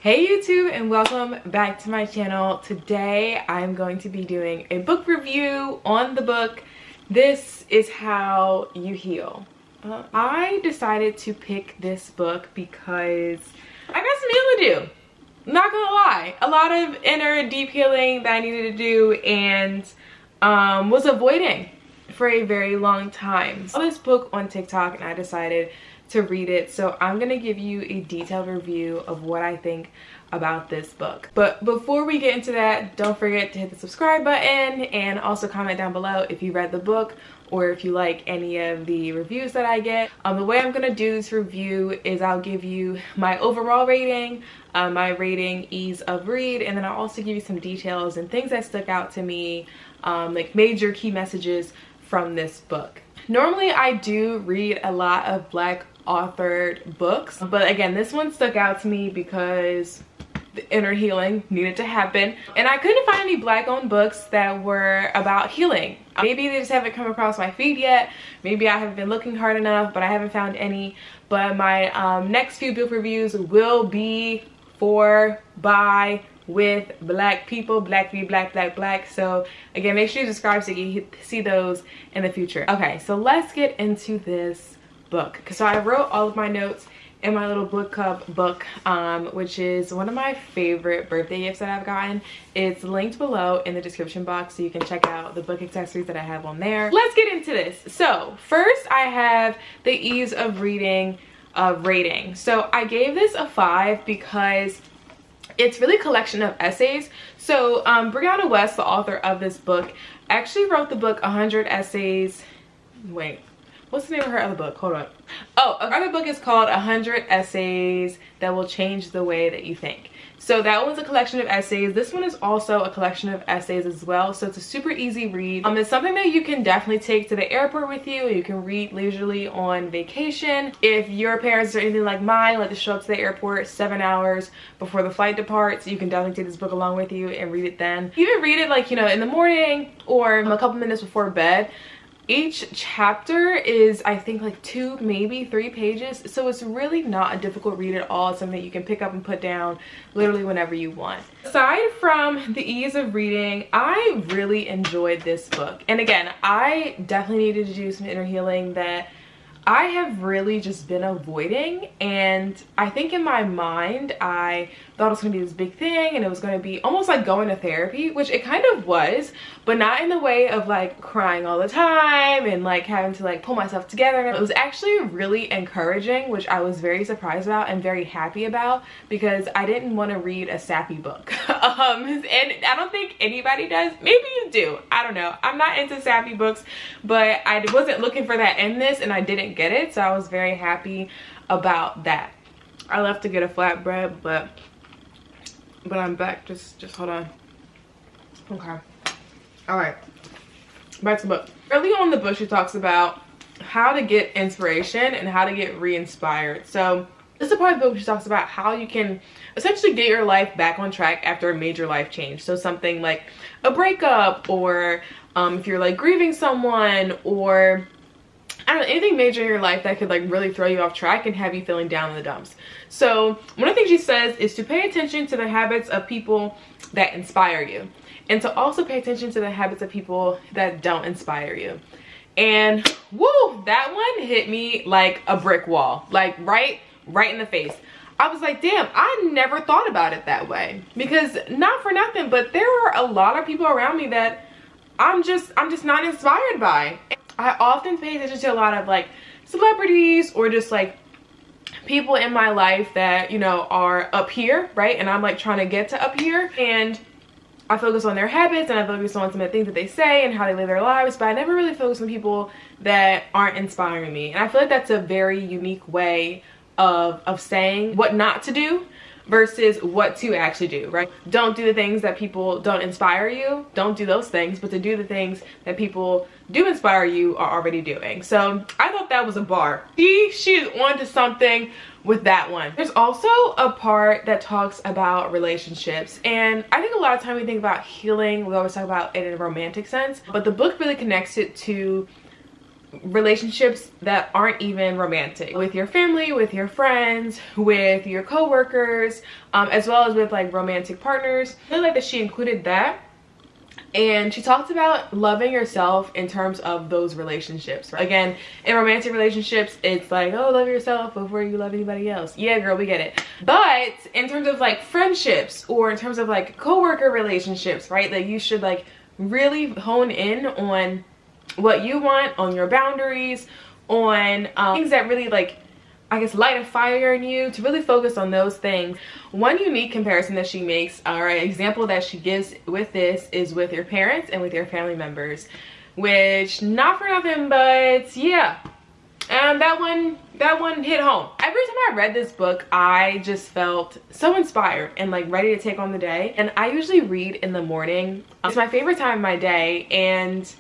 Hey YouTube, and welcome back to my channel. Today I'm going to be doing a book review on the book This Is How You Heal. I decided to pick this book because I got some healing to do. Not gonna lie, a lot of inner deep healing that I needed to do and was avoiding for a very long time. I saw this book on TikTok and I decided to read it, so I'm gonna give you a detailed review of what I think about this book. But before we get into that, don't forget to hit the subscribe button and also comment down below if you read the book or if you like any of the reviews that I get. The way I'm gonna do this review is I'll give you my overall rating, my rating, ease of read, and then I'll also give you some details and things that stuck out to me, like major key messages from this book. Normally I do read a lot of Black authored books, but again, this one stuck out to me because the inner healing needed to happen, and I couldn't find any Black owned books that were about healing. Maybe they just haven't come across my feed yet, maybe I haven't been looking hard enough, but I haven't found any. But my next few book reviews will be for, by, with Black people, Black. So again, make sure you subscribe so you can see those in the future. Okay, so let's get into this book. So I wrote all of my notes in my little book club book, which is one of my favorite birthday gifts that I've gotten. It's linked below in the description box so you can check out the book accessories that I have on there. Let's get into this. So first I have the ease of reading rating. So I gave this a 5 because it's really a collection of essays. So Brianna West, the author of this book, actually wrote the book 100 Essays. Wait, what's the name of her other book? Hold on. Oh, her other book is called 100 Essays That Will Change the Way That You Think. So that one's a collection of essays. This one is also a collection of essays as well. So it's a super easy read. It's something that you can definitely take to the airport with you. You can read leisurely on vacation. If your parents are anything like mine, like to show up to the airport 7 hours before the flight departs, you can definitely take this book along with you and read it then. You can read it like, you know, in the morning or a couple minutes before bed. Each chapter is, I think, like 2, maybe 3 pages, so it's really not a difficult read at all. It's something that you can pick up and put down literally whenever you want. Aside from the ease of reading, I really enjoyed this book. And again, I definitely needed to do some inner healing that I have really just been avoiding, and I think in my mind I thought it was going to be this big thing and it was going to be almost like going to therapy, which it kind of was, but not in the way of like crying all the time and like having to like pull myself together. It was actually really encouraging, which I was very surprised about and very happy about because I didn't want to read a sappy book. And I don't think anybody does. Maybe you do, I don't know. I'm not into sappy books, but I wasn't looking for that in this and I didn't get it, so I was very happy about that. I left to get a flatbread, but I'm back. Just hold on. Okay, all right, back to the book. Early on in the book she talks about how to get inspiration and how to get re-inspired. So this is a part of the book where she talks about how you can essentially get your life back on track after a major life change. So something like a breakup, or if you're like grieving someone, or I don't know, anything major in your life that could like really throw you off track and have you feeling down in the dumps. So one of the things she says is to pay attention to the habits of people that inspire you, and to also pay attention to the habits of people that don't inspire you. And woo, that one hit me like a brick wall, like right in the face. I was like, damn, I never thought about it that way, because not for nothing, but there are a lot of people around me that I'm just not inspired by. I often pay attention to a lot of like celebrities or just like people in my life that, you know, are up here, right? And I'm like trying to get to up here, and I focus on their habits and I focus on some of the things that they say and how they live their lives, but I never really focus on people that aren't inspiring me. And I feel like that's a very unique way of saying what not to do versus what to actually do, right? Don't do the things that people don't inspire you. Don't do those things, but to do the things that people do inspire you are already doing. So I thought that was a bar. She's on to something with that one. There's also a part that talks about relationships, and I think a lot of time we think about healing, we always talk about it in a romantic sense, but the book really connects it to relationships that aren't even romantic, with your family, with your friends, with your co-workers, as well as with like romantic partners. I really like that she included that. And she talked about loving yourself in terms of those relationships. Again, in romantic relationships, it's like, oh, love yourself before you love anybody else. Yeah, girl, we get it. But in terms of like friendships, or in terms of like coworker relationships, right? That you should like really hone in on what you want, on your boundaries, on things that really like, I guess, light a fire in you, to really focus on those things. One unique comparison that she makes, or example that she gives with this, is with your parents and with your family members, which, not for nothing, but yeah, that one hit home. Every time I read this book, I just felt so inspired and like ready to take on the day. And I usually read in the morning. It's my favorite time of my day, and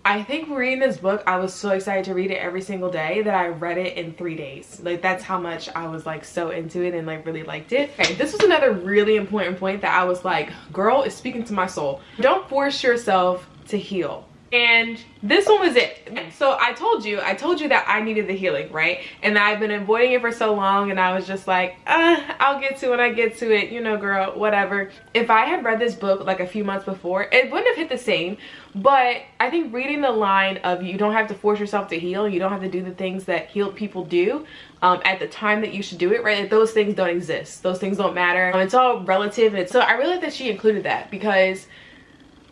I think reading this book, I was so excited to read it every single day that I read it in 3 days. Like, that's how much I was like so into it and like really liked it. Okay, this was another really important point that I was like, girl, is speaking to my soul. Don't force yourself to heal. And this one was it. So I told you that I needed the healing, right? And I've been avoiding it for so long, and I was just like, I'll get to it when I get to it, you know, girl, whatever. If I had read this book like a few months before, it wouldn't have hit the same. But I think reading the line of, you don't have to force yourself to heal, you don't have to do the things that healed people do at the time that you should do it, right? Like, those things don't exist. Those things don't matter. It's all relative. And so I really like that she included that, because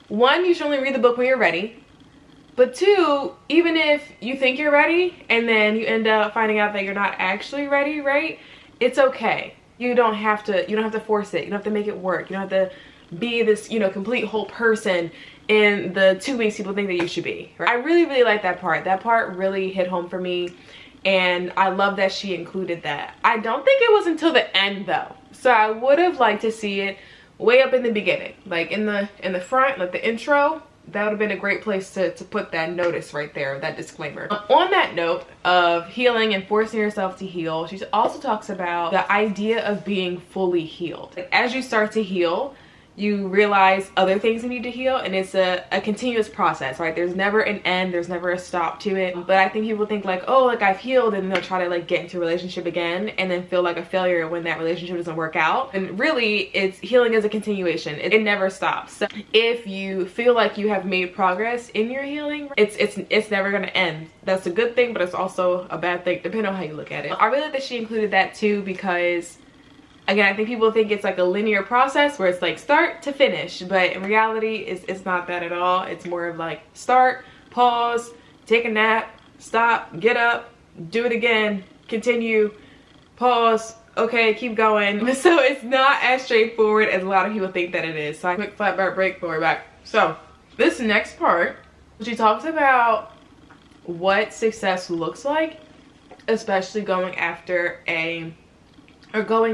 one, you should only read the book when you're ready. But two, even if you think you're ready and then you end up finding out that you're not actually ready, right? It's okay. You don't have to force it. You don't have to make it work. You don't have to be this, you know, complete whole person in the 2 weeks people think that you should be. Right? I really, really like that part. That part really hit home for me. And I love that she included that. I don't think it was until the end though. So I would have liked to see it way up in the beginning. Like in the front, like the intro. That would have been a great place to put that notice right there, that disclaimer. On that note of healing and forcing yourself to heal, she also talks about the idea of being fully healed. Like, as you start to heal, you realize other things you need to heal, and it's a continuous process, right? There's never an end, there's never a stop to it. But I think people think like, oh, like I've healed, and they'll try to like get into a relationship again and then feel like a failure when that relationship doesn't work out. And really, it's healing is a continuation. It never stops. So if you feel like you have made progress in your healing, it's never gonna end. That's a good thing, but it's also a bad thing, depending on how you look at it. I really like that she included that too, because again, I think people think it's like a linear process where it's like start to finish, but in reality, it's not that at all. It's more of like start, pause, take a nap, stop, get up, do it again, continue, pause, okay, keep going. So it's not as straightforward as a lot of people think that it is. So quick flat bar break, we're back. So this next part, she talks about what success looks like, especially going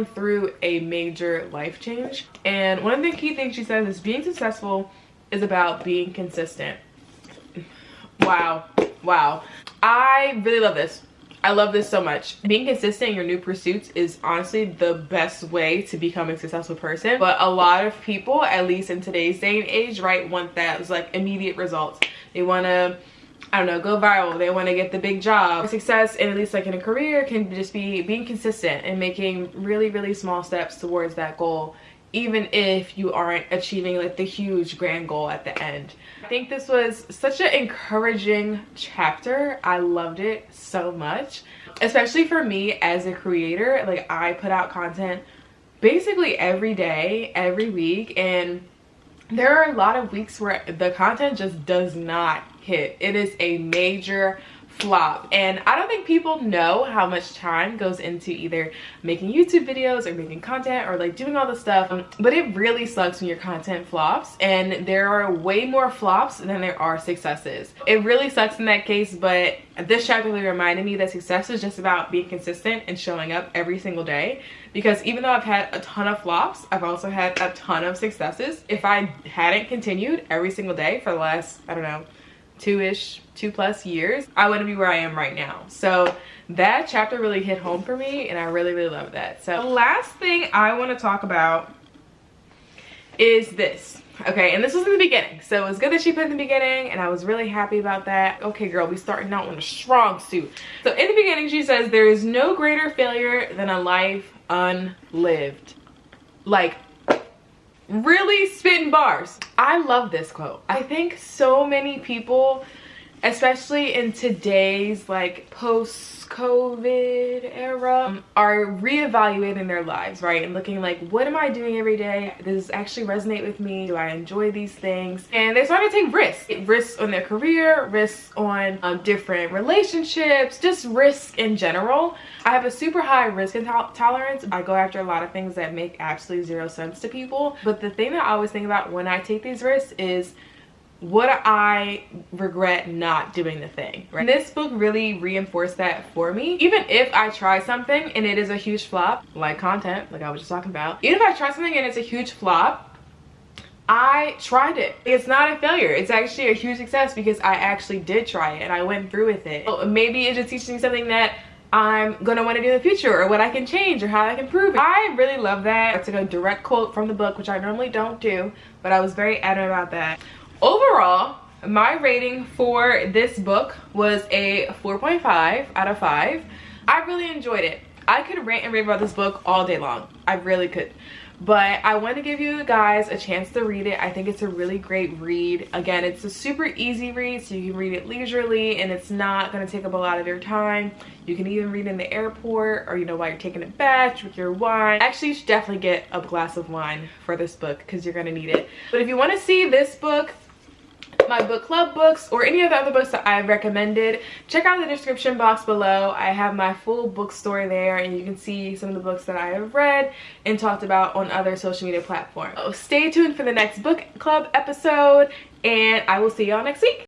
through a major life change. And one of the key things she says is being successful is about being consistent. Wow. I really love this. I love this so much. Being consistent in your new pursuits is honestly the best way to become a successful person. But a lot of people, at least in today's day and age, right, want that like immediate results. They want to, I don't know, go viral. They want to get the big job. Success, and at least like in a career, can just be being consistent and making really, really small steps towards that goal, even if you aren't achieving like the huge grand goal at the end. I think this was such an encouraging chapter. I loved it so much, especially for me as a creator. Like, I put out content basically every day, every week, and there are a lot of weeks where the content just does not hit. It is a major flop, and I don't think people know how much time goes into either making YouTube videos or making content or like doing all the stuff, but it really sucks when your content flops, and there are way more flops than there are successes. It really sucks in that case, but this chapter really reminded me that success is just about being consistent and showing up every single day, because even though I've had a ton of flops, I've also had a ton of successes. If I hadn't continued every single day for the last, I don't know, 2+ years, I wouldn't be where I am right now. So that chapter really hit home for me, and I really, really love that. So the last thing I want to talk about is this. Okay, and this was in the beginning, so it was good that she put it in the beginning, and I was really happy about that. Okay, girl, we starting out on a strong suit. So in the beginning, she says, there is no greater failure than a life unlived. Like, really spitting bars. I love this quote. I think so many people, especially in today's like post-COVID era, are reevaluating their lives, right? And looking like, what am I doing every day? Does this actually resonate with me? Do I enjoy these things? And they start to take risks. Risks on their career, risks on different relationships, just risks in general. I have a super high risk tolerance. I go after a lot of things that make absolutely zero sense to people. But the thing that I always think about when I take these risks is, would I regret not doing the thing, right? And this book really reinforced that for me. Even if I try something and it is a huge flop, like content, like I was just talking about, even if I try something and it's a huge flop, I tried it. It's not a failure. It's actually a huge success because I actually did try it and I went through with it. So maybe it just teaches me something that I'm gonna want to do in the future, or what I can change, or how I can improve it. I really love that. I took a direct quote from the book, which I normally don't do, but I was very adamant about that. Overall, my rating for this book was a 4.5 out of 5. I really enjoyed it. I could rant and rave about this book all day long. I really could. But I want to give you guys a chance to read it. I think it's a really great read. Again, it's a super easy read, so you can read it leisurely and it's not going to take up a lot of your time. You can even read in the airport, or while you're taking a bath with your wine. Actually, you should definitely get a glass of wine for this book because you're going to need it. But if you want to see this book, my book club books, or any of the other books that I've recommended, check out the description box below. I have my full bookstore there, and you can see some of the books that I have read and talked about on other social media platforms. So stay tuned for the next book club episode, and I will see y'all next week.